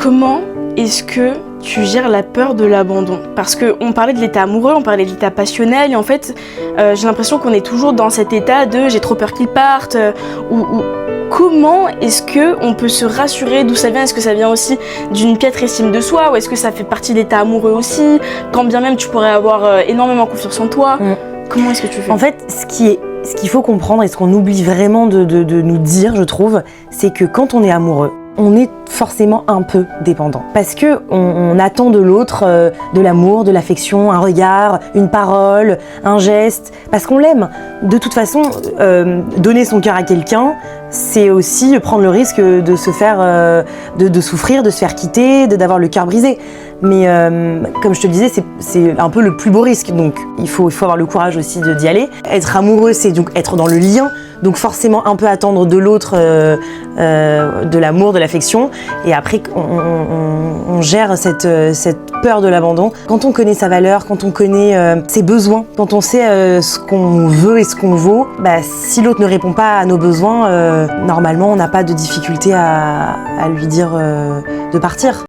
Comment est-ce que tu gères la peur de l'abandon? Parce qu'on parlait de l'état amoureux, on parlait de l'état passionnel, et en fait, j'ai l'impression qu'on est toujours dans cet état de j'ai trop peur qu'ils partent, ou comment est-ce qu'on peut se rassurer? D'où ça vient? Est-ce que ça vient aussi d'une piètre estime de soi, ou est-ce que ça fait partie de l'état amoureux aussi? Quand bien même tu pourrais avoir énormément confiance en toi, comment est-ce que tu fais? En fait, ce qu'il faut comprendre et ce qu'on oublie vraiment de nous dire, je trouve, c'est que quand on est amoureux, on est forcément un peu dépendant. Parce que on attend de l'autre de l'amour, de l'affection, un regard, une parole, un geste, parce qu'on l'aime. De toute façon, donner son cœur à quelqu'un, c'est aussi prendre le risque de se faire, de souffrir, de se faire quitter, d'avoir le cœur brisé. Mais comme je te le disais, c'est un peu le plus beau risque. Donc il faut avoir le courage aussi d'y aller. Être amoureux, c'est donc être dans le lien. Donc forcément un peu attendre de l'autre de l'amour, de l'affection. Et après, on gère cette peur de l'abandon. Quand on connaît sa valeur, quand on connaît ses besoins, quand on sait ce qu'on veut et ce qu'on vaut, bah, si l'autre ne répond pas à nos besoins, normalement on n'a pas de difficulté à lui dire de partir.